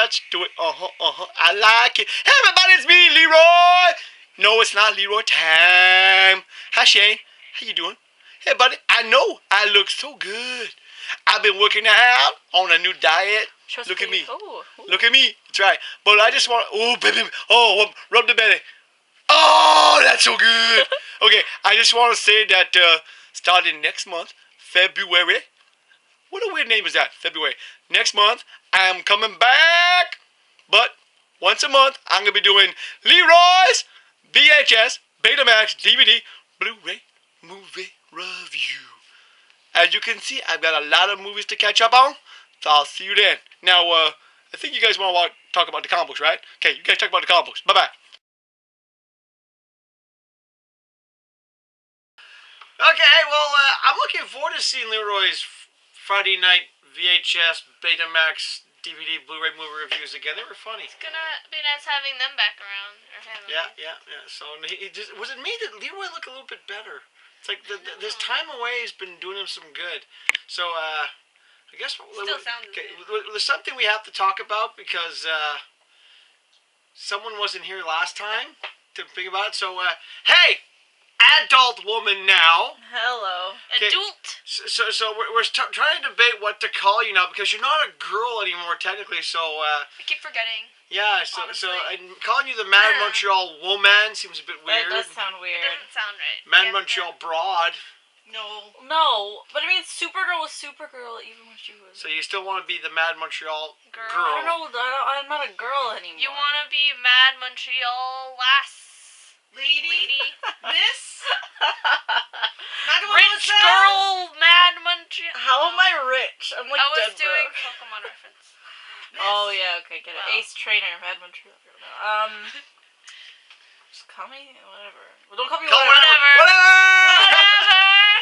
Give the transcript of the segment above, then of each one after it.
Let's do it. I like it. Hey, everybody, it's me, Leroy. No, it's not Leroy time. Hi, Shane. How you doing? Hey, buddy. I know I look so good. I've been working out on a new diet. Look at me. Oh. Look at me. That's right. But I just want. Oh, baby. Oh, rub the belly. Oh, that's so good. Okay, I just want to say that starting next month, February. What a weird name is that? February. Next month, I'm coming back. But once a month, I'm going to be doing Leroy's VHS, Betamax, DVD, Blu-ray movie review. As you can see, I've got a lot of movies to catch up on. So I'll see you then. Now, I think you guys want to talk about the comic books, right? Okay, you guys talk about the comic books. Bye-bye. Okay, well, I'm looking forward to seeing Leroy's Friday night VHS, Betamax, DVD, Blu-ray movie reviews again. They were funny. It's gonna be nice having them back around. Or having Yeah. So he just, was it me that Leroy looked a little bit better? It's like this time away has been doing him some good. So I guess still sounds okay. good. There's something we have to talk about because someone wasn't here last time to think about it. So hey. Adult woman now. Hello. Okay. Adult. So we're trying to debate what to call you now because you're not a girl anymore technically. So I keep forgetting. yeah. So I'm calling you the Mad Montreal woman seems a bit weird. That does sound weird. It doesn't sound right. Mad Montreal broad. No. But I mean, Supergirl was Supergirl even when she was. So you still want to be the Mad Montreal girl? I don't know. I'm not a girl anymore. You want to be Mad Montreal lass. Lady. Miss? Rich girl, Mad Montreal. How am I rich? I'm like I was dead doing broke. Pokemon reference. Oh yeah, okay, get it. Wow. Ace Trainer, Mad Montreal. Just call me whatever. Well, don't call me Call whatever. whatever.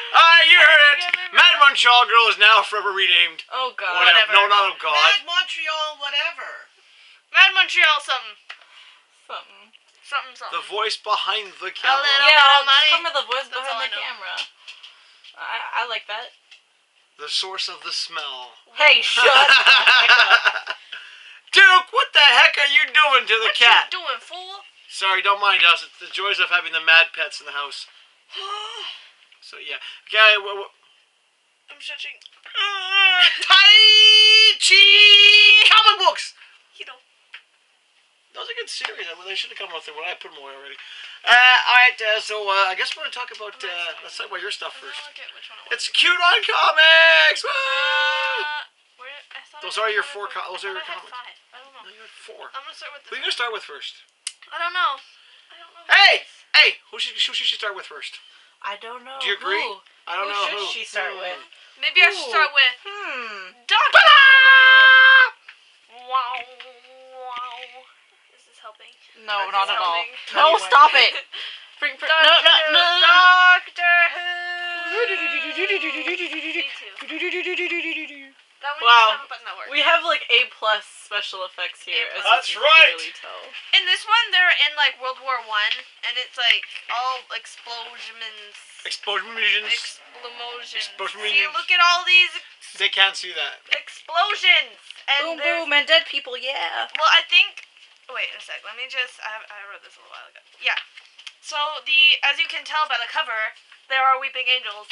Alright, you heard it. Mad Montreal girl is now forever renamed. Oh god. Whatever. No, not oh god. Mad Montreal, whatever. Mad Montreal something. Something. Something. The voice behind the camera. little- Yeah, money. just call me the voice That's behind all the I know. camera. I like that. The source of the smell. Hey, shut the heck up. Duke, what the heck are you doing to the What cat? you doing, fool? Sorry, don't mind us. It's the joys of having the mad pets in the house. So yeah. Okay, I'm stretching. Tai Chi comic books. You know. Those are good series. They should have come with it when I put them away already. Alright, so I guess we're going to talk about, let's talk about your stuff I first. don't get which one it was. It's Cute on Comics! Woo! I thought Those I are your had four those are your I had comics. 5. I don't know. No, you had 4. I'm gonna start with Who are you this. going to start with first? I don't know. Who Hey! it is. Hey! Who should she start with first? I don't know. Do you agree? Who? I don't know Who who. should she start with? Maybe I should start with Doctor. Wow. Is this helping? No, That's not at all. helping. No, stop it. No. Doctor Who. Me too. That one Wow. you button that works. We have like A+ special effects here. A+. As That's you can right. clearly tell. In this one, they're in like World War I, and it's like all explosions. Explosions. Explosions. Explosions. See, look at all these They can't see that. explosions. And Boom, there's- boom, and dead people, yeah. Well, I think. Wait a sec. Let me just. I wrote this a little while ago. Yeah. So as you can tell by the cover, there are weeping angels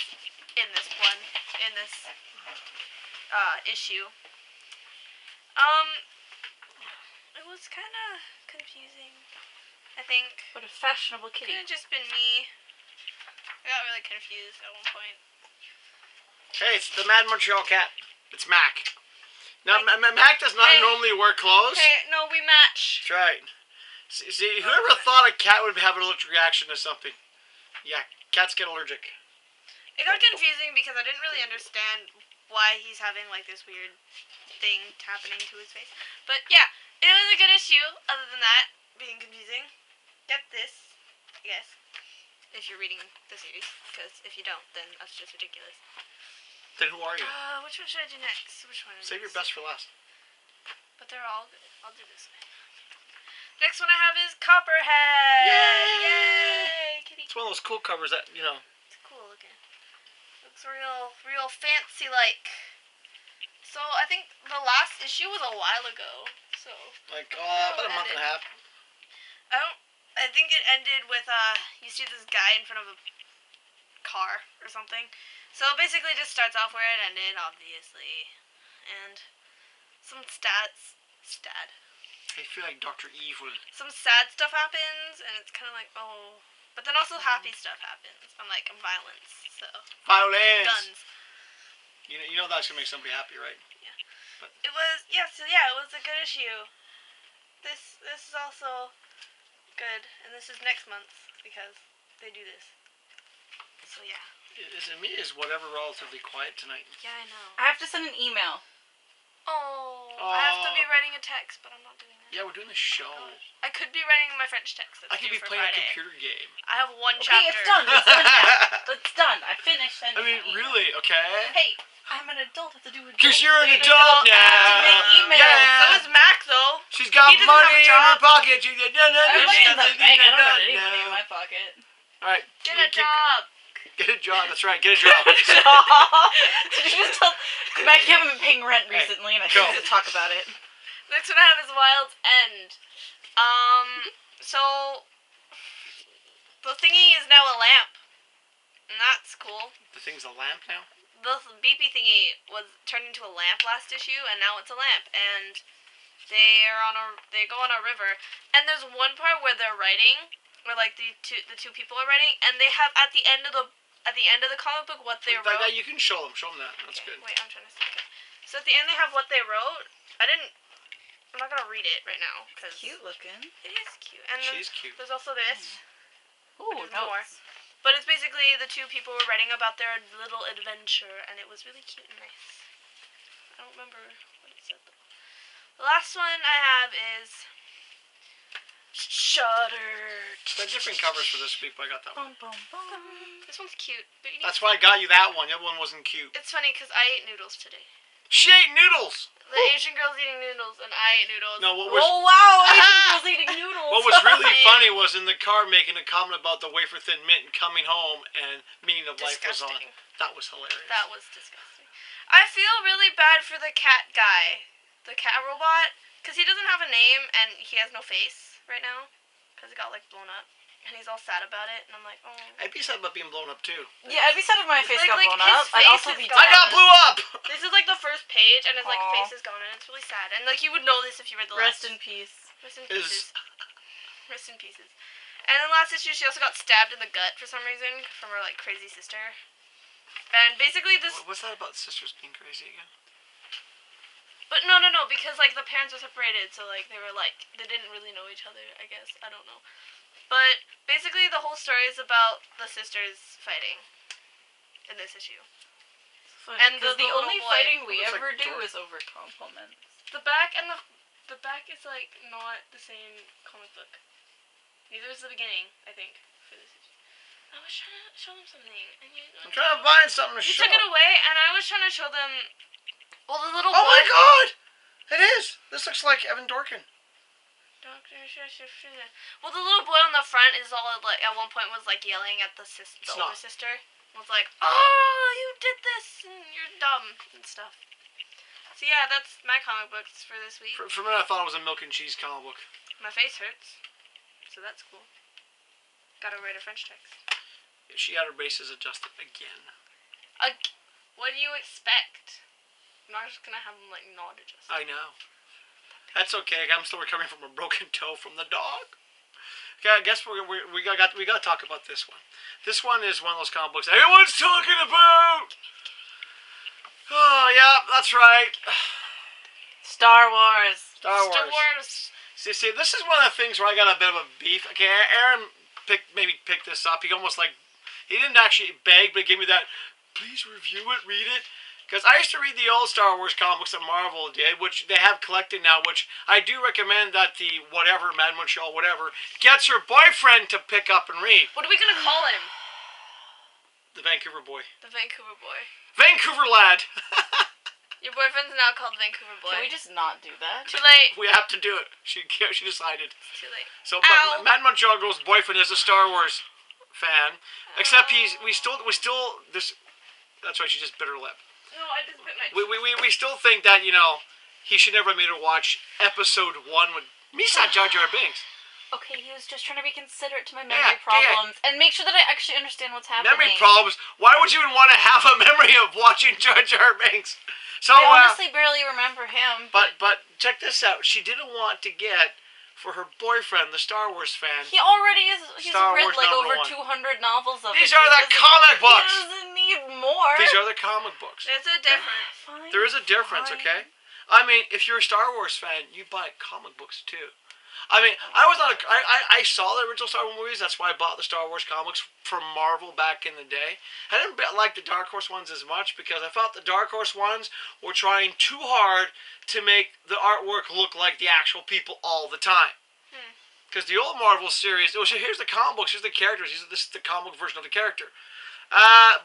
in this one. In this issue. It was kind of confusing. I think. What a fashionable Could kitty. have just been me. I got really confused at one point. Hey, it's the Mad Montreal cat. It's Mac. Now, Mac does not Hey. normally wear clothes. Okay, no, we match. That's right. See, whoever thought a cat would have an allergic reaction to something? Yeah, cats get allergic. It got confusing because I didn't really understand why he's having like this weird thing happening to his face. But yeah, it was a good issue. Other than that being confusing, get this, I guess, if you're reading the series. Because if you don't, then that's just ridiculous. Then who are you? Which one should I do next? Which one? Save your best for last. But they're all good. I'll do this one. Next one I have is Copperhead. Yay! Kitty. It's one of those cool covers that, It's cool looking. Looks real fancy like. So I think the last issue was a while ago. So Like, about a month and a half. I think it ended with you see this guy in front of a car or something. So it basically just starts off where it ended, obviously, and some stat. I feel like Dr. Evil. Some sad stuff happens, and it's kind of like oh, but then also happy stuff happens, and like violence. So Violence! guns. You know that's gonna make somebody happy, right? It was it was a good issue. This is also good, and this is next month because they do this. So yeah. Is it me? Is whatever relatively quiet tonight? Yeah, I know. I have to send an email. Oh, I have to be writing a text, but I'm not doing that. Yeah, we're doing the show. I could be writing my French text. That's I could due be for playing a Friday. computer game. I have one Okay, chapter. it's done. It's done now. It's done. I finished sending I mean, my email. really? Okay. Hey, I'm an adult. I have to do it. Because you're an adult now. I have to make emails. So Yeah. is Mac though. She's got He doesn't money have a in her job. pocket. She I'm money in the bank. I don't have any money in my pocket. All right. Get a job. Get a job. That's right. Get a job. Did you just tell Mac, you haven't been paying rent recently, and I go. think to talk about it. Next one I have is Wild's End. So the thingy is now a lamp, and that's cool. The thing's a lamp now. The beepy thingy was turned into a lamp last issue, and now it's a lamp. And they go on a river, and there's one part where they're writing, where like the two people are writing, and they have at the end of the comic book what they wrote. That you can show them. Show them that. That's Okay, good. wait, I'm trying to see. Okay. So at the end they have what they wrote. I'm not gonna read it right now because Cute looking. it is cute. And then She's cute. there's also this. Ooh, There's more. notes. But it's basically the two people were writing about their little adventure, and it was really cute and nice. I don't remember what it said though. The last one I have is Shuddered. There are different covers for this week, but I got that one. Bum, bum, bum. This one's cute. But you need That's why I got you that one. The other one wasn't cute. It's funny because I ate noodles today. She ate noodles. The Asian girl's eating noodles, and I ate noodles. No, what was Oh wow! Asian girls eating noodles. what was really funny was in the car making a comment about the wafer thin mint and coming home and Meaning of Life was on. Disgusting. That was hilarious. That was disgusting. I feel really bad for the cat guy, the cat robot, because he doesn't have a name and he has no face right now, because it got like blown up, and he's all sad about it, and I'm like, oh. I'd be sad about being blown up too. Yeah, I'd be sad if my face got Like, blown his up. I'd face also is be. gone. I got blew up. This is like the first page, and his like Aw. face is gone, and it's really sad. And like you would know this if you read the Rest last. in peace. Rest in Is pieces. Rest in pieces. And in the last issue, she also got stabbed in the gut for some reason from her like crazy sister. And basically this, what's that about sisters being crazy again? but no, because like the parents were separated, so like they were like they didn't really know each other. I guess I don't know. But basically, the whole story is about the sisters fighting in this issue. And Because the the only little boy. fighting we Looks ever like do George. is over compliments. The back and the back is like not the same comic book. Neither is the beginning, I think, for this issue. I was trying to show them something, and I'm trying to find something to you show. took it away, and I was trying to show them. Well, the little Oh boy. my god! It is. This looks like Evan Dorkin. Well, the little boy on the front is all like at one point was like yelling at the It's older not. sister. Was like, "Oh, you did this, and you're dumb and stuff." So yeah, that's my comic books for this week. For a minute, I thought it was a milk and cheese comic book. My face hurts, so that's cool. Gotta write a French text. She had her braces adjusted again. What do you expect? I'm not just gonna have them like not adjusted. I know. That's okay. I'm still recovering from a broken toe from the dog. Okay, I guess we got to talk about this one. This one is one of those comic books everyone's talking about. Oh yeah, that's right. Star Wars. Star Star Wars. Wars. See, this is one of the things where I got a bit of a beef. Okay, Aaron picked this up. He almost like he didn't actually beg, but he gave me that. Please review it, read it. Because I used to read the old Star Wars comics that Marvel did, which they have collected now, which I do recommend that the whatever, Mademoiselle whatever, gets her boyfriend to pick up and read. What are we gonna call him? The Vancouver boy. The Vancouver boy. Vancouver lad. Your boyfriend's now called Vancouver boy. Can we just not do that? Too late. We have to do it. She decided. Too late. So, Ow. but Mademoiselle girl's boyfriend is a Star Wars fan, except we still this. That's right. She just bit her lip. No, I just bit my we still think that, you know, he should never have made her watch episode 1 with Misa Jar Jar Binks. Okay, he was just trying to be considerate to my Yeah, memory yeah. problems and make sure that I actually understand what's happening. Memory problems? Why would you even want to have a memory of watching Jar Jar Binks? So, I honestly barely remember him. but check this out. She didn't want to get for her boyfriend, the Star Wars fan. He already is. He's Star read Wars like number over 1. 200 novels of These it. are the comic books. He doesn't need more. These are the comic books. There's a difference. Fine, There is a difference, fine. okay? I mean, if you're a Star Wars fan, you buy comic books too. I mean, I saw the original Star Wars movies. That's why I bought the Star Wars comics from Marvel back in the day. I didn't like the Dark Horse ones as much because I felt the Dark Horse ones were trying too hard to make the artwork look like the actual people all the time. Because the old Marvel series, here's the comic books, here's the characters, this is the comic book version of the character.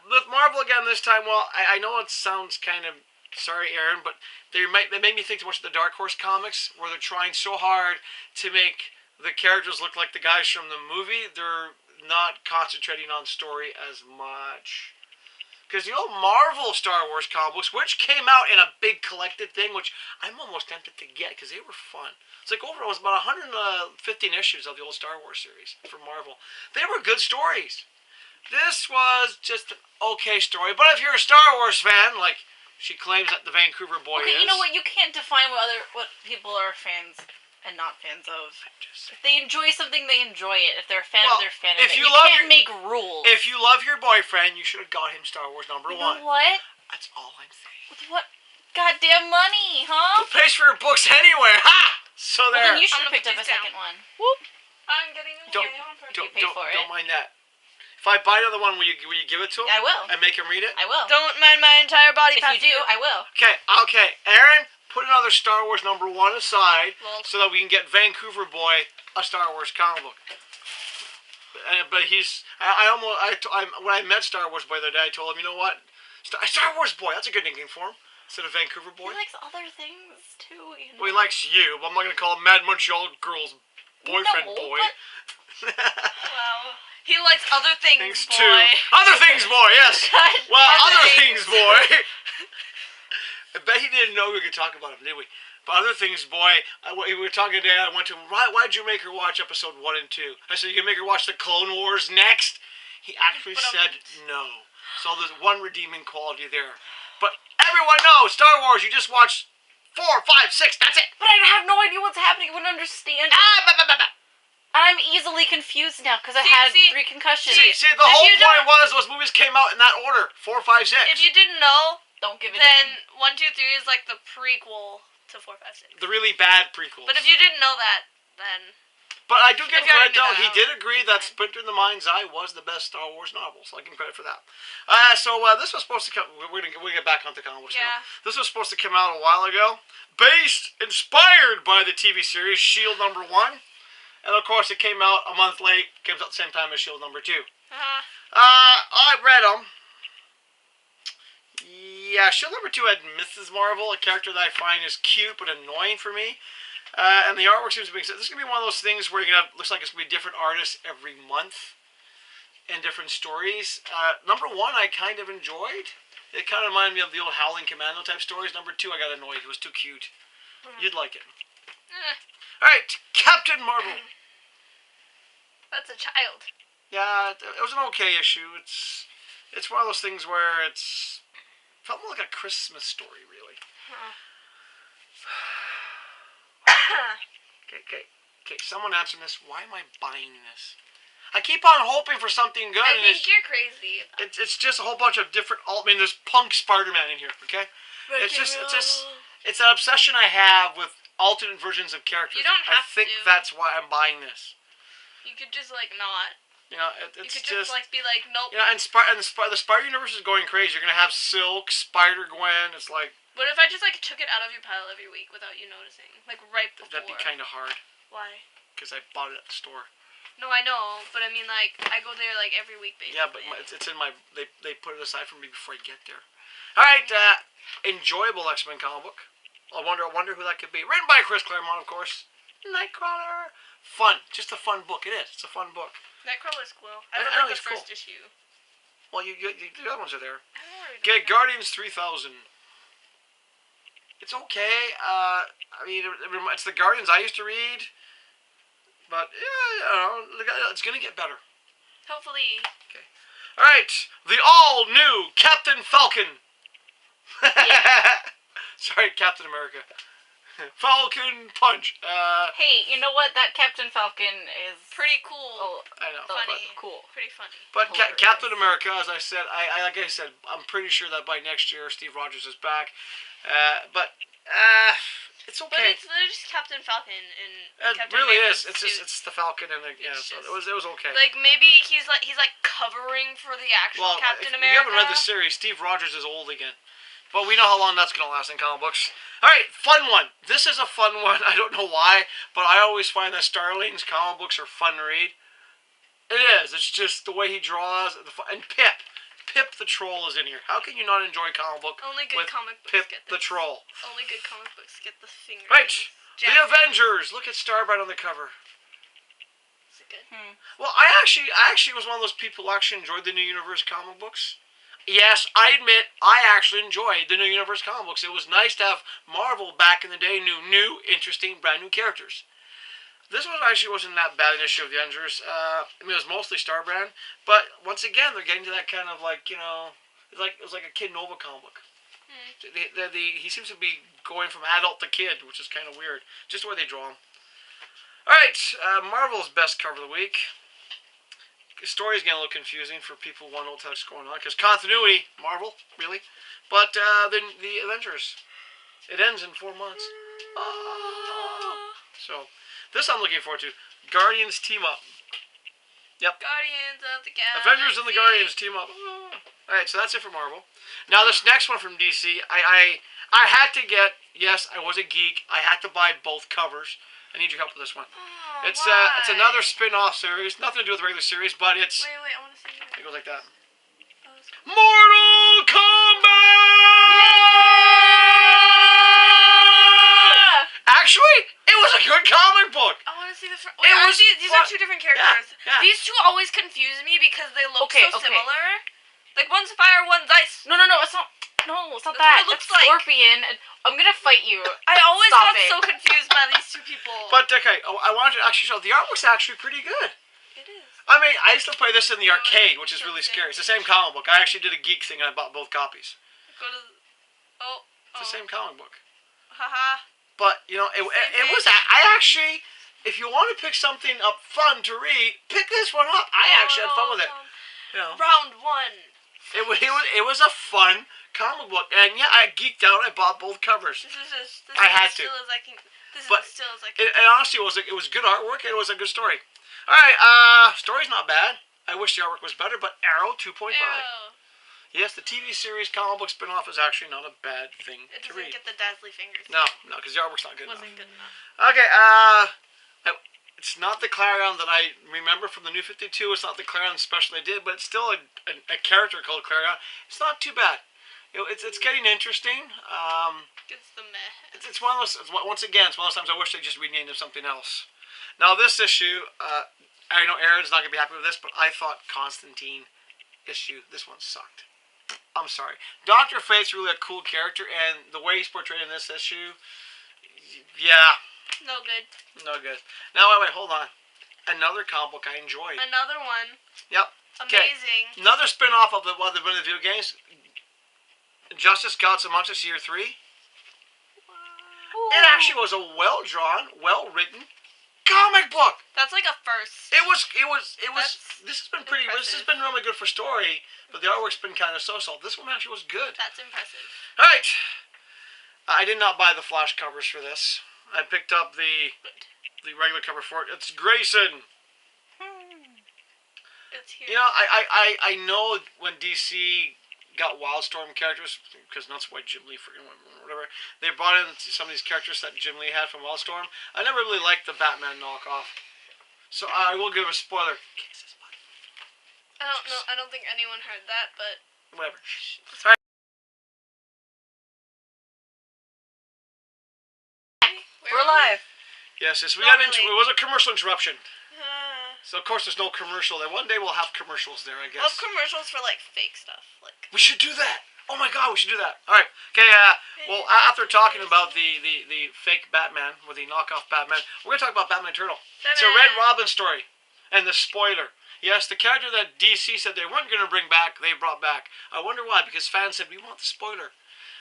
With Marvel again this time, well, I know it sounds kind of, sorry Aaron, but they made me think too much of the Dark Horse comics, where they're trying so hard to make the characters look like the guys from the movie. They're not concentrating on story as much. Because the old Marvel Star Wars comic books, which came out in a big collected thing, which I'm almost tempted to get because they were fun. It's like overall, it was about 115 issues of the old Star Wars series from Marvel. They were good stories. This was just an okay story. But if you're a Star Wars fan, like she claims that the Vancouver boy is. Okay, you know what? You can't define what people are fans and not fans of. If they enjoy something, they enjoy it. If they're a fan, they're a fan of it. You can't make rules. If you love your boyfriend, you should have got him Star Wars number 1. You know what? That's all I'm saying. With what goddamn money, huh? Who pays for your books anywhere? Ha! So Well, there. then you should I'm have gonna picked up put a these second one. Whoop. I'm getting a Don't- little Don't mind that. If I buy another one, will you give it to him? I will. And make him read it? I will. Don't mind my entire body. If you do, I will. Okay. Aaron, put another Star Wars number 1 aside Lol. so that we can get Vancouver Boy a Star Wars comic book. But he's, when I met Star Wars Boy the other day, I told him, you know what? Star Wars Boy, that's a good nickname for him. Instead of Vancouver Boy. He likes other things too, you know. Well, he likes you, but I'm not going to call him Mad Montreal Girl's boyfriend No, boy. Wow. He likes other things, Things boy. too. Other things, boy, yes. God. Well, Other other things. things, boy. I bet he didn't know we could talk about him, did we? But other things, boy. We were talking today. I went to him. Why'd you make her watch episode 1 and 2? I said, you gonna make her watch the Clone Wars next? He actually said no. So there's one redeeming quality there. But everyone knows Star Wars. You just watch 4, 5, 6. That's it. But I have no idea what's happening. I wouldn't understand it. I'm easily confused now because I had 3 concussions. See, the whole point was those movies came out in that order: 4, 5, 6. If you didn't know, Don't give it then 1, 2, 3 is like the prequel to 4, 5, 6. The really bad prequels. But if you didn't know that, then But I do give him If you already credit though. knew He that, did agree that Splinter in the Mind's Eye was the best Star Wars novel, so I give him credit for that. So this was supposed to come. We're gonna get back onto comic books now. This was supposed to come out a while ago, inspired by the TV series Shield number 1, and of course it came out a month late. Came out at the same time as Shield number 2. I read them. Yeah, Shield number 2 had Mrs. Marvel, a character that I find is cute but annoying for me. And the artwork seems to be. This is gonna be one of those things where you're gonna have, looks like it's gonna be different artists every month, and different stories. Number 1 I kind of enjoyed. It kind of reminded me of the old Howling Commando type stories. Number 2 I got annoyed. It was too cute. You'd like it. All right, Captain Marvel. that's a child. Yeah, it was an okay issue. It's one of those things where felt more like a Christmas story, really. Okay. Someone answer this. Why am I buying this? I keep on hoping for something good. I and think you're crazy. it's just a whole bunch of different. I mean, there's Punk Spider-Man in here. Okay. It's an obsession I have with alternate versions of characters. You don't have I think to. that's why I'm buying this. You could just like not. You know, You it's could just like be like, nope. You know, and the Spider Universe is going crazy. You're gonna have Silk, Spider Gwen. It's like What if I just like took it out of your pile every week without you noticing, like right before? that'd be kind of hard Why? because I bought it at the store. No, I know, but I mean like I go there like every week basically. Yeah, but it's in my. They put it aside for me before I get there. All right, enjoyable X-Men comic book. I wonder who that could be. Written by Chris Claremont, of course. Nightcrawler. Fun, just a fun book. It is. It's a fun book. Nightcrawler's cool. I I know read the he's cool. first issue. Well, the other ones are there. I don't know. Okay, Guardians 3000. It's okay. I mean, it's the Guardians I used to read, but yeah, it's gonna get better. Hopefully. Okay. All right, the all-new Captain Falcon. Yeah. Sorry, Captain America. Falcon Punch. Hey, you know what? That Captain Falcon is Pretty cool. Oh, I know. Funny. cool. Pretty funny. But Hilarious. Captain America, as I said, like I said, I'm pretty sure that by next year Steve Rogers is back. But it's But okay. it's literally just Captain Falcon and It Captain really America's is. It's suit. just it's the Falcon and so it was okay. Like maybe he's like covering for the actual Captain if America. you haven't read the series, Steve Rogers is old again. But we know how long that's going to last in comic books. All right, fun one. This is a fun one. I don't know why, but I always find that Starling's comic books are fun to read. It is. It's just the way he draws. And Pip. Pip the Troll is in here. How can you not enjoy a comic book Only good with comic books Pip get the this. Troll? Only good comic books get the finger. Right. The Jack. Avengers. Look at Starbright on the cover. Is it good? Well, I actually was one of those people who actually enjoyed the New Universe comic books. Yes, I admit I actually enjoyed the New Universe comic books. It was nice to have Marvel back in the day, new, interesting, brand new characters. This one actually wasn't that bad an issue of the Avengers. I mean, it was mostly Starbrand, but once again, they're getting to that kind of like it was like a Kid Nova comic book. He seems to be going from adult to kid, which is kind of weird. Just the way they draw him. All right, Marvel's best cover of the week. The story's getting a little confusing for people who want to know what's going on because continuity, Marvel, really, but then the Avengers, it ends in 4 months. So this I'm looking forward to. Guardians team up. Yep. Guardians of the Galaxy. Avengers and the Guardians team up. All right, so that's it for Marvel. Now this next one from DC, I had to get. Yes, I was a geek. I had to buy both covers. I need your help with this one. It's another spin-off series. Nothing to do with the regular series, but it's. Wait, I want to see it. It goes like that. Oh, it's cool. Mortal Kombat! Actually, it was a good comic book. I want to see the. These fun. are two different characters. Yeah. These two always confuse me because they look Okay. similar. Like one's fire, one's ice. No, it's not. No, it's not That's what that. it looks It's like. Scorpion. I'm gonna fight you. I always Stop got it. so confused by these two people. But okay, I wanted to actually show the artwork's actually pretty good. It is. I mean, I used to play this in the arcade, which is really scary. It's the same comic book. I actually did a geek thing and I bought both copies. Go to. It's the same comic book. Haha. But you know, it was. I actually, if you want to pick something up fun to read, pick this one up. I actually had fun with it. You know, Round one. it was a fun comic book, and yeah, I geeked out. I bought both covers. This is I had as to. still as I can. This But is as still as I can. And honestly, it was good artwork. And it was a good story. All right, story's not bad. I wish the artwork was better, but Arrow 2.5. Arrow. Yes, the TV series comic book spin-off is actually not a bad thing It to doesn't read. get the dazzly fingers. No, because the artwork's not good enough. Wasn't good enough. Okay, it's not the Clarion that I remember from the New 52. It's not the Clarion special they did, but it's still a character called Clarion. It's not too bad. It's getting interesting. It's the meh. It's one of those. Once again, it's one of those times I wish they just renamed it something else. Now this issue, I know Aaron's not gonna be happy with this, but I thought Constantine issue. This one sucked. I'm sorry. Dr. Fate's really a cool character, and the way he's portrayed in this issue, yeah, No good. no good. Now, wait, hold on. Another comic book I enjoyed. Another one. Yep. Okay. Amazing. Another spin-off of the video games, Justice Gods Amongst Us Year 3. It actually was a well-drawn, well-written comic book. That's like a first. It was. That's This has been pretty. This has impressive. been really good for story, but the artwork's been kind of so-so. This one actually was good. That's impressive. All right. I did not buy the Flash covers for this. I picked up the regular cover for it. It's Grayson. It's here. You know, I know when DC got Wildstorm characters, because that's why Jim Lee, whatever, they brought in some of these characters that Jim Lee had from Wildstorm. I never really liked the Batman knockoff. So I will give a spoiler. I don't know. I don't think anyone heard that, but Whatever. All right. We're live. Yes, we Not got into. really. It was a commercial interruption. So of course there's no commercial there. One day we'll have commercials there, I guess. Love commercials for like fake stuff. Like we should do that. Oh my god, we should do that. All right. Okay. Well, after talking about the fake Batman or the knockoff Batman, we're gonna talk about Batman Eternal. It's a Red Robin story, and the spoiler. Yes, the character that DC said they weren't gonna bring back, they brought back. I wonder why? Because fans said we want the spoiler.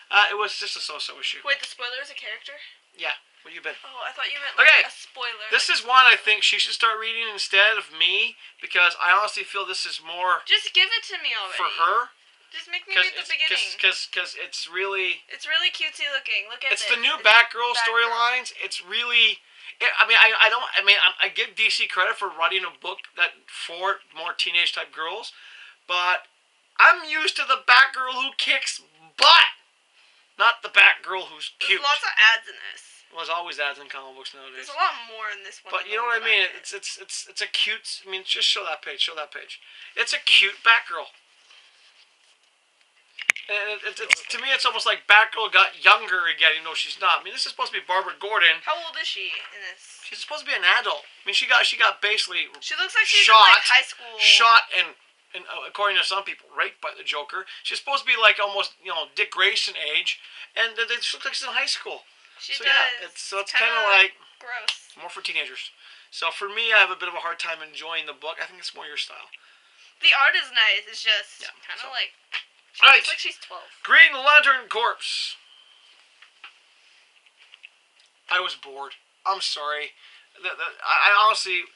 It was just a so-so issue. Wait, the spoiler is a character? Yeah. Where you been? Oh, I thought you meant like a spoiler. This is one I think she should start reading instead of me because I honestly feel this is more. Just give it to me already. For her. Just make me read the beginning. Because it's really. It's really cutesy looking. Look at it's the new Batgirl storylines. It's really. I give DC credit for writing a book that for more teenage type girls, but I'm used to the Batgirl who kicks butt, not the Batgirl who's cute. There's lots of ads in this. Well, there's always ads in comic books nowadays. There's a lot more in this one. But you know what I mean? It's a cute. I mean, just show that page. Show that page. It's a cute Batgirl. And it's to me, it's almost like Batgirl got younger again, even though she's not. I mean, this is supposed to be Barbara Gordon. How old is she in this? She's supposed to be an adult. I mean, she got basically. She looks like she's in like high school. Shot and according to some people, raped by the Joker. She's supposed to be like almost Dick Grayson age, and they just look like she's in high school. She so does. Yeah, it's kind of like gross. More for teenagers. So for me, I have a bit of a hard time enjoying the book. I think it's more your style. The art is nice. It's just kind of like. She looks like she's 12. Green Lantern Corps. I was bored. I'm sorry. I honestly,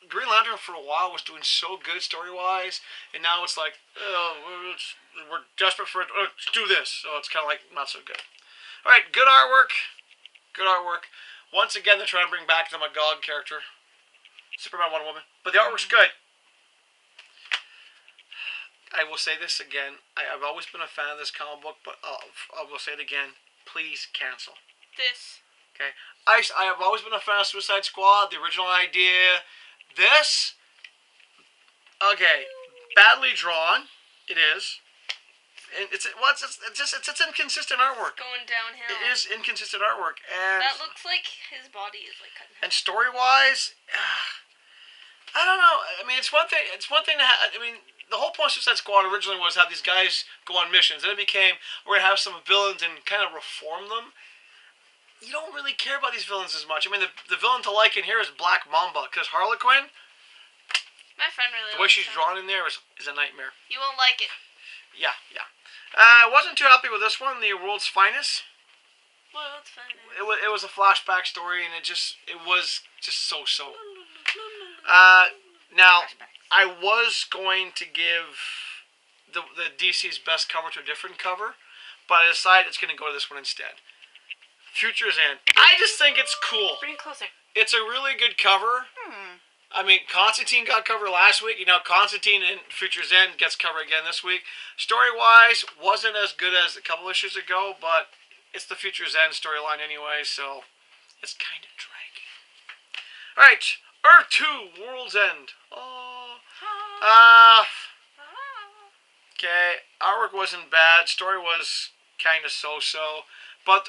Green Lantern for a while was doing so good story-wise, and now it's like, we're desperate for it. Let's do this. So it's kind of like not so good. All right, good artwork. Good artwork. Once again, they're trying to bring back the Magog character. Superman, Wonder Woman. But the artwork's good. I will say this again. I've always been a fan of this comic book, but I will say it again. Please cancel. This. Okay. I have always been a fan of Suicide Squad, the original idea. This. Okay. Badly drawn. It is. And it's inconsistent artwork. It's going downhill. It is inconsistent artwork, and that looks like his body is like cut in half. And story wise, I don't know. I mean, it's one thing. It's one thing to have. I mean, the whole point of Suicide Squad originally was have these guys go on missions. Then it became we're gonna have some villains and kind of reform them. You don't really care about these villains as much. I mean, the villain to like in here is Black Mamba because Harlequin. My friend really. The way she's drawn in there is a nightmare. You won't like it. Yeah. I wasn't too happy with this one, The World's Finest. World's Finest. It was a flashback story, and it was just so. Now, I was going to give the DC's best cover to a different cover, but I decided it's going to go to this one instead. Future's End. I just think it's cool. Bring it closer. It's a really good cover. I mean, Constantine got cover last week. Constantine in Future's End gets cover again this week. Story-wise, wasn't as good as a couple issues ago, but it's the Future's End storyline anyway, so it's kind of dragging. All right, Earth 2, World's End. Okay, artwork wasn't bad. Story was kind of so-so, but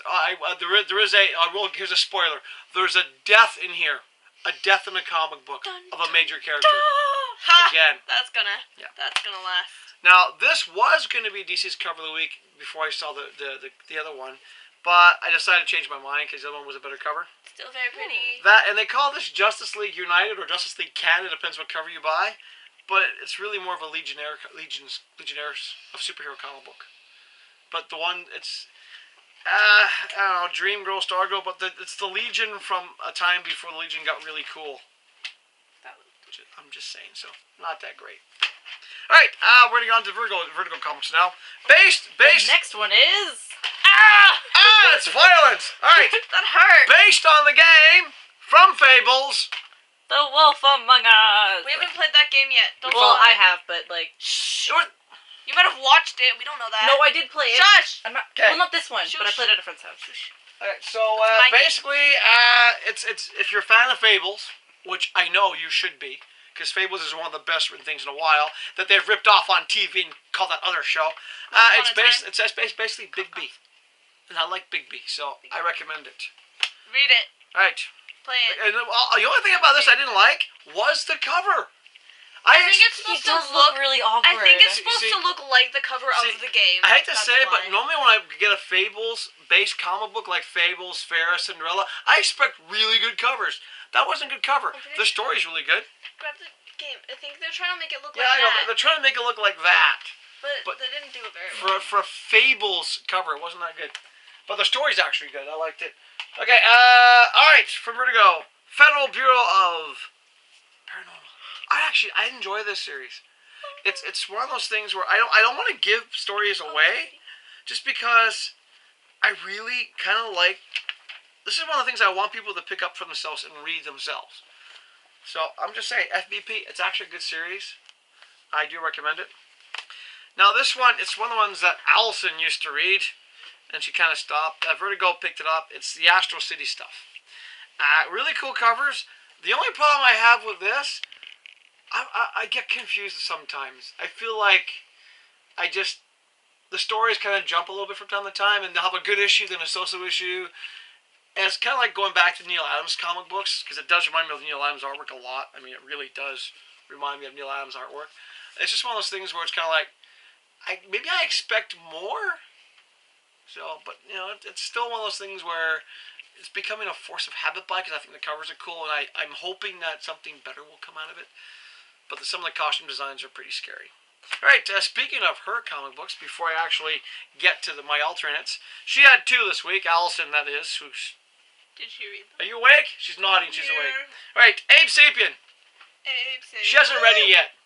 here's a spoiler. There's a death in here. A death in a comic book of a major character. Again. That's gonna last. Now, this was going to be DC's cover of the week before I saw the other one, but I decided to change my mind because the other one was a better cover. Still very pretty. And they call this Justice League United or Justice League Canada, depends what cover you buy, but it's really more of a Legionnaires of superhero comic book. But the one, it's I don't know, Dream Girl, Star Girl, but it's the Legion from a time before the Legion got really cool. I'm just saying, so not that great. All right, we're going to go on to Vertigo Comics now. Based. The next one is it's violence. All right, that hurt. Based on the game from Fables, The Wolf Among Us. We haven't played that game yet. Well, I have, but like. Shh. You might have watched it. We don't know that. No, I did play it. Shush. I'm not. Well, not this one, but I played it at a friend's house. Alright, so basically, it's if you're a fan of Fables, which I know you should be, because Fables is one of the best written things in a while that they've ripped off on TV and called that other show. It's basically Big B, and I like Big B, so I recommend it. Read it. Alright, Play it. And the only thing about this I didn't like was the cover. I think it's supposed to look really awkward. I think it's supposed to look like the cover of the game. I hate to say it, but normally when I get a Fables-based comic book like Fables, Ferris, Cinderella, I expect really good covers. That wasn't a good cover. The story's really good. Grab the game. I think they're trying to make it look like that. Yeah, I know. They're trying to make it look like that. But they didn't do it very well. For a Fables cover, it wasn't that good. But the story's actually good. I liked it. Okay, all right, from Vertigo, Federal Bureau of Paranormal. I enjoy this series. It's one of those things where I don't want to give stories away, just because I really kind of like. This is one of the things I want people to pick up for themselves and read themselves. So I'm just saying, FBP. It's actually a good series. I do recommend it. Now this one, it's one of the ones that Allison used to read, and she kind of stopped. Vertigo picked it up. It's the Astro City stuff. Really cool covers. The only problem I have with this, I get confused sometimes. I feel like the stories kind of jump a little bit from time to time, and they'll have a good issue, then a so-so issue. And it's kind of like going back to Neil Adams comic books, because it does remind me of Neil Adams artwork a lot. I mean, it really does remind me of Neil Adams artwork. It's just one of those things where it's kind of like, maybe I expect more. So, but, it's still one of those things where it's becoming a force of habit buy, because I think the covers are cool, and I'm hoping that something better will come out of it. But some of the costume designs are pretty scary. Alright, speaking of her comic books, before I actually get to my alternates, she had 2 this week. Allison, that is, who's... Did she read them? Are you awake? She's nodding, she's awake. Alright, Abe Sapien. She hasn't read it yet.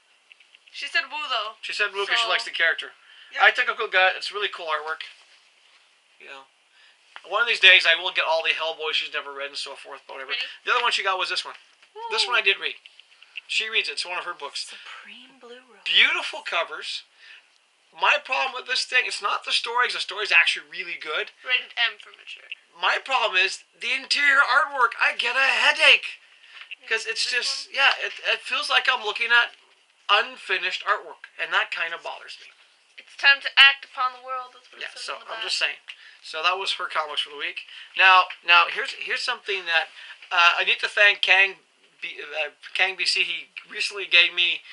She said woo, though. She said woo because she likes the character. Yep. I took a good gut. It's really cool artwork. One of these days, I will get all the Hellboy she's never read and so forth, but whatever. Ready? The other one she got was this one. Ooh. This one I did read. She reads it. It's one of her books. Supreme Blue Rose. Beautiful covers. My problem with this thing, it's not the stories. The story's actually really good. Rated M for mature. My problem is the interior artwork. I get a headache. Because it's just, it feels like I'm looking at unfinished artwork. And that kind of bothers me. It's time to act upon the world. That's what it says so on the back. I'm just saying. So that was her comics for the week. Now here's something that I need to thank Kang BC. He recently gave me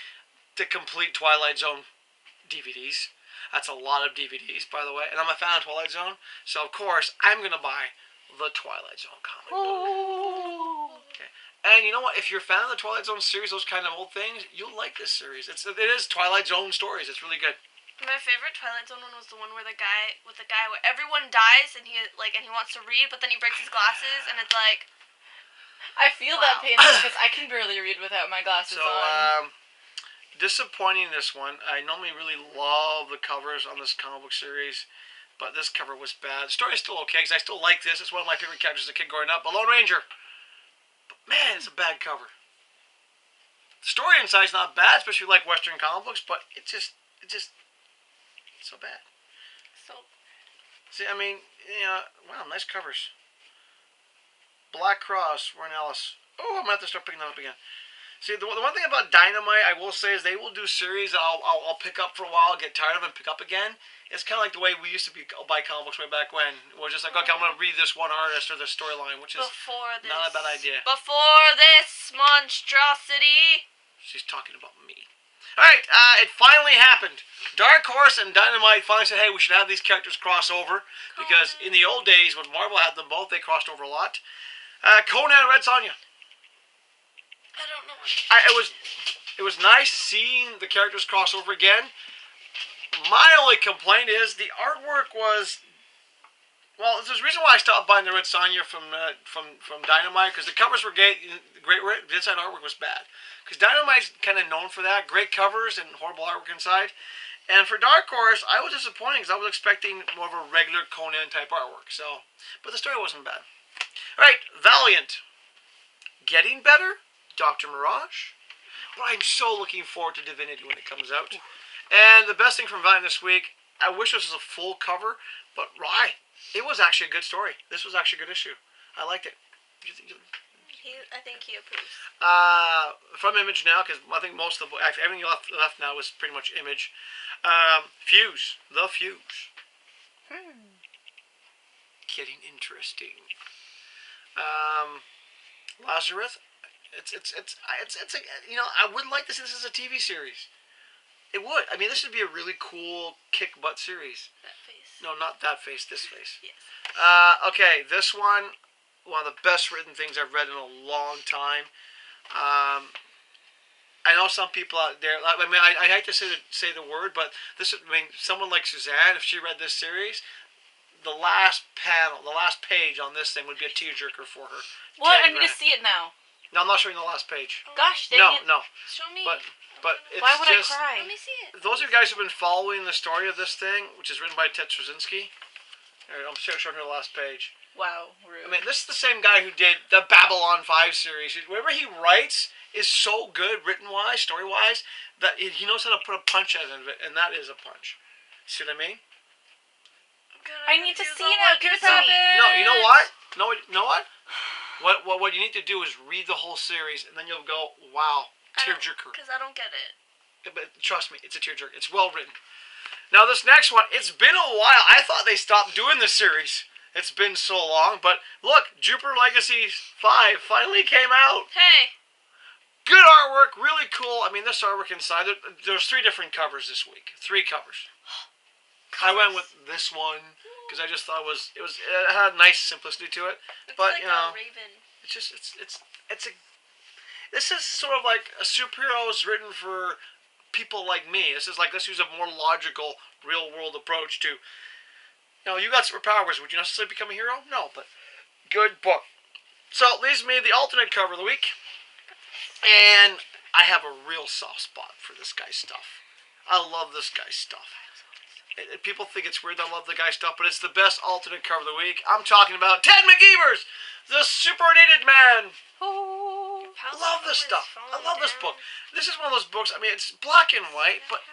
the complete Twilight Zone DVDs. That's a lot of DVDs, by the way. And I'm a fan of Twilight Zone, so of course I'm gonna buy the Twilight Zone comic book. Okay. And you know what? If you're a fan of the Twilight Zone series, those kind of old things, you'll like this series. It is Twilight Zone stories. It's really good. My favorite Twilight Zone one was the one where the guy where everyone dies and he wants to read, but then he breaks his glasses and it's like. I feel that pain because I can barely read without my glasses on. Disappointing this one. I normally really love the covers on this comic book series, but this cover was bad. The story is still okay because I still like this. It's one of my favorite characters as a kid growing up. The Lone Ranger. But man, it's a bad cover. The story inside is not bad, especially if you like Western comic books, but it's so bad. So. See, I mean, wow, nice covers. Black Cross, Warren Ellis. Oh, I'm going to have to start picking them up again. See, the one thing about Dynamite, I will say, is they will do series that I'll pick up for a while, get tired of, and pick up again. It's kind of like the way we used to buy comic books way back when. It was just like, okay, I'm going to read this one artist or this storyline, which is not a bad idea. Before this monstrosity. She's talking about me. Alright, it finally happened. Dark Horse and Dynamite finally said, hey, we should have these characters cross over. Because in the old days, when Marvel had them both, they crossed over a lot. Conan and Red Sonja. I don't know. It was nice seeing the characters cross over again. My only complaint is the artwork was... Well, there's a reason why I stopped buying the Red Sonja from Dynamite, because the covers were great. The inside artwork was bad. Because Dynamite's kind of known for that. Great covers and horrible artwork inside. And for Dark Horse, I was disappointed because I was expecting more of a regular Conan type artwork. So, but the story wasn't bad. Alright, Valiant. Getting better. Dr. Mirage. But I'm so looking forward to Divinity when it comes out. And the best thing from Valiant this week, I wish this was a full cover, but it was actually a good story. This was actually a good issue. I liked it. I think he approves. From Image now, because I think most of the everything left now is pretty much Image. Fuse. The Fuse. Getting interesting. Lazarus. It's a, you know, I would like to see this as a TV series. It would. I mean, this would be a really cool kick butt series. That face. No, not that face. This face. Yes. Okay, this one of the best written things I've read in a long time. I know some people out there. I mean, I hate to say the word, but this. I mean, someone like Suzanne, if she read this series, the last page on this thing would be a tearjerker for her. What? I need to see it now. No, I'm not showing the last page. Gosh dang it. No. Show me. But it's Why would just, I cry? Let me see it. those are guys who've been following the story of this thing, which is written by Ted Straczynski. I'm showing her the last page. Wow, rude. I mean, this is the same guy who did the Babylon 5 series. Whatever he writes is so good, written-wise, story-wise, that he knows how to put a punch out of it, and that is a punch. See what I mean? I need to see it now. Give it to me. No, you know what? Know what? What you need to do is read the whole series, and then you'll go, wow, tearjerker. Because I don't get it. But trust me, it's a tearjerker. It's well written. Now this next one, it's been a while. I thought they stopped doing this series. It's been so long, but look, Jupiter Legacy 5 finally came out. Hey. Good artwork, really cool. I mean, this artwork inside, there's 3 different covers this week. 3 covers. I went with this one because I just thought it had a nice simplicity to it. It's but like you know, a raven. this is sort of like a superheroes written for people like me. This use a more logical, real world approach to. You know, you got superpowers. Would you necessarily become a hero? No, but good book. So it leaves me the alternate cover of the week, and I have a real soft spot for this guy's stuff. I love this guy's stuff. People think it's weird I love the guy's stuff, but it's the best alternate cover of the week. I'm talking about Ted McEvers, the Supernated Man. Oh, I love this stuff. I love this book. This is one of those books, I mean, it's black and white, but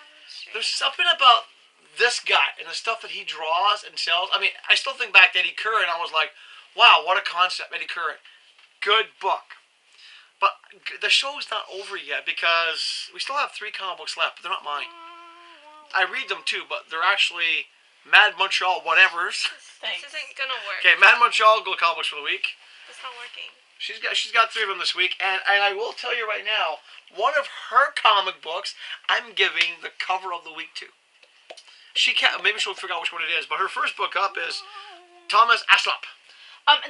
there's something about this guy and the stuff that he draws and sells. I mean, I still think back to Eddie Curran, and I was like, wow, what a concept, Eddie Curran. Good book. But the show's not over yet because we still have 3 comic books left, but they're not mine. I read them too, but they're actually Mad Montreal whatevers. thanks. This isn't gonna work. Okay, Mad Montreal Gold Comic Books for the week. It's not working. She's got 3 of them this week, and I will tell you right now, one of her comic books I'm giving the cover of the week to. She can't. Maybe she'll figure out which one it is, but her first book up is Thomas Aslop.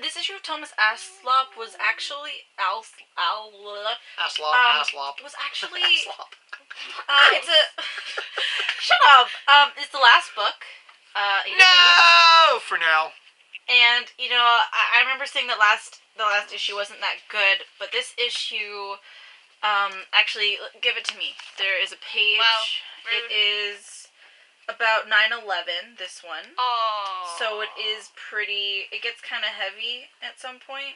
This issue of Thomas Aslop was actually Aslop. Was actually Aslop. it's a shut up. It's the last book. No, for now. And you know, I remember saying that the last issue wasn't that good, but this issue, actually, give it to me. There is a page. Wow. It is about 9/11. This one. Oh. So it is pretty. It gets kind of heavy at some point.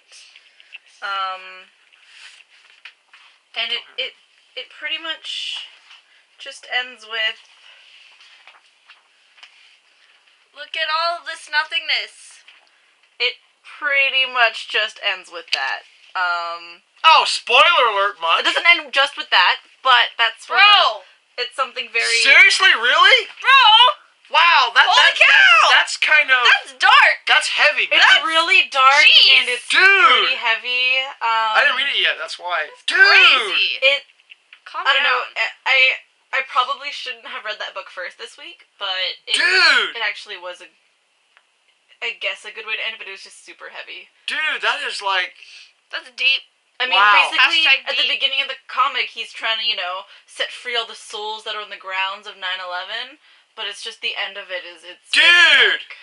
And it pretty much just ends with. Look at all of this nothingness. It pretty much just ends with that. Oh, spoiler alert, It much. doesn't end just with that, but that's Bro! It's something very. Seriously, really? Bro! Wow, Holy cow! that's kind of That's dark! that's heavy, man. It's really dark Jeez. and it's Dude! pretty heavy. I didn't read it yet. That's why. Dude. Crazy! It. Calm I don't down. know. I probably shouldn't have read that book first this week, but Dude. it actually was I guess a good way to end it, but it was just super heavy. Dude, that is like. That's deep. I mean, Wow. basically, Hashtag at the deep. beginning of the comic, he's trying to, set free all the souls that are on the grounds of 9/11, but it's just the end of it is it's. Dude! Really dark.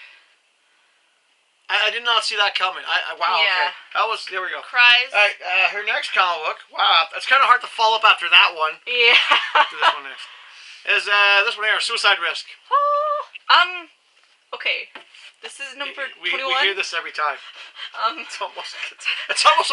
I did not see that coming. Wow. Yeah. Okay. That was. There we go. Cries. All right. Her next comic book. Wow, it's kind of hard to follow up after that one. Yeah. To this one next. Is this one here? Suicide Risk. Okay. This is number We 21. hear this every time. It's almost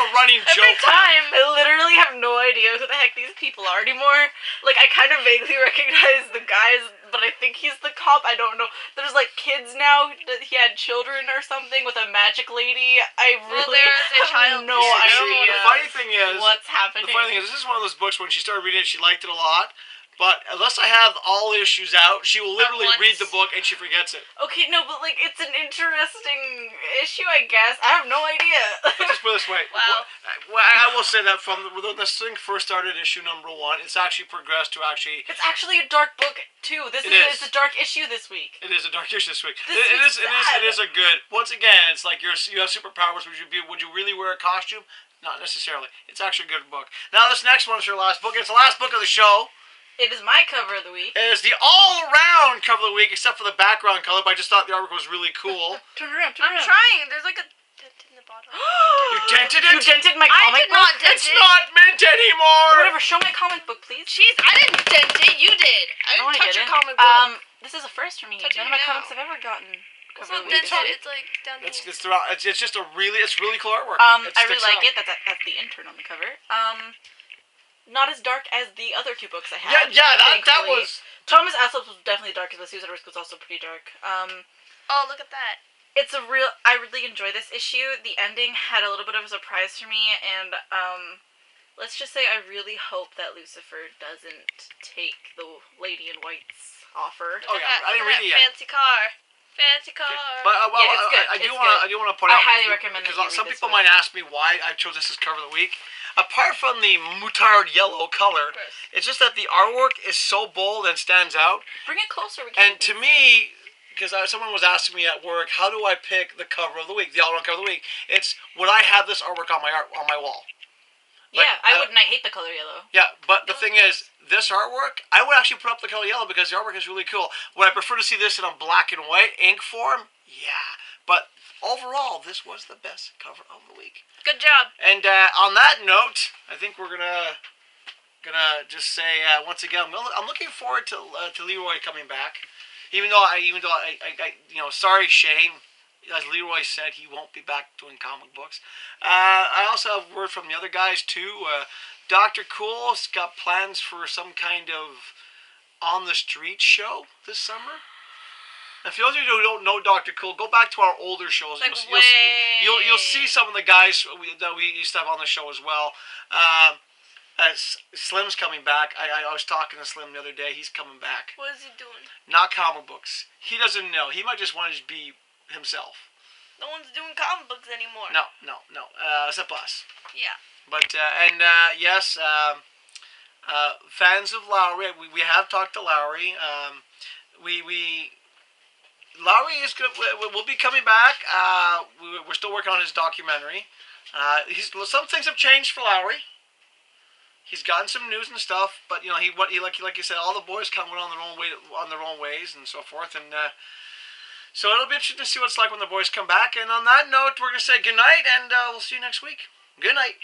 a running Every joke. now. time, I literally have no idea who the heck these people are anymore. Like, I kind of vaguely recognize the guys, but I think he's the cop. I don't know. There's, kids now. He had children or something with a magic lady. I really there's a have child. no See, idea the funny thing is, what's happening. this is one of those books, when she started reading it, she liked it a lot. But unless I have all issues out, she will literally once. read the book and she forgets it. Okay, no, but like it's an interesting issue, I guess. I have no idea. Let's just put it this way. Wow. Well, I will say that from when this thing first started, issue number 1, it's actually progressed to actually. It's actually a dark book too. It is. It's a dark issue this week. It is a dark issue this week. This It is is sad. a good. Once again, it's like you have superpowers. Would you really wear a costume? Not necessarily. It's actually a good book. Now this next one is your last book. It's the last book of the show. It is my cover of the week. It is the all-around cover of the week, except for the background color. But I just thought the artwork was really cool. Turn around. I'm trying. There's like a dent in the bottom. You dented it? You dented my I comic did book? not dent It's it. not mint anymore. Whatever, show my comic book, please. Jeez, I didn't dent it. You did. I No, didn't touch your didn't. comic book. This is a first for me. Touching None of my it comics now. have ever gotten It's cover of not the week. dented. It's like down It's here. throughout. It's just it's really cool artwork. I really sticks like out. it. That's the intern on the cover. Not as dark as the other 2 books I had. Yeah, that thankfully. was. Thomas Aesop's was definitely dark, but Suicide Risk was also pretty dark. Oh, look at that. It's a real. I really enjoy this issue. The ending had a little bit of a surprise for me, and let's just say I really hope that Lucifer doesn't take the Lady in White's offer. Oh, Look yeah, at I didn't that read it yet. Fancy car. Fancy car. But well, Yeah, it's good. I do It's want good. to point I out. highly recommend that because you read some this people one. might ask me why I chose this as cover of the week. Apart from the mutard yellow color, Gross. it's just that the artwork is so bold and stands out. Bring it closer. We can And to me, because someone was asking me at work, how do I pick the cover of the week, the all-around cover of the week? It's would I have this artwork on my wall? yeah, like, I wouldn't. I hate the color yellow. Yeah, but the thing is, this artwork, I would actually put up the color yellow because the artwork is really cool. Would I prefer to see this in a black and white ink form? Yeah, but overall, this was the best cover of the week. Good job. And on that note, I think we're gonna just say once again, I'm looking forward to Leroy coming back. Even though I sorry Shane, as Leroy said, he won't be back doing comic books. I also have word from the other guys too. Dr. Cool's got plans for some kind of on the street show this summer. And for those of you who don't know Dr. Cool, go back to our older shows. Like You'll see some of the guys that we used to have on the show as well. Slim's coming back. I was talking to Slim the other day. He's coming back. What is he doing? Not comic books. He doesn't know. He might just want to be himself. No one's doing comic books anymore. No. Except us. Yeah. But yes, fans of Lowry. We have talked to Lowry. Lowry is will be coming back. We're still working on his documentary. Some things have changed for Lowry. He's gotten some news and stuff, but like you said, all the boys come on their own ways and so forth, and so it'll be interesting to see what it's like when the boys come back. And on that note, we're gonna say good night, and we'll see you next week. Good night.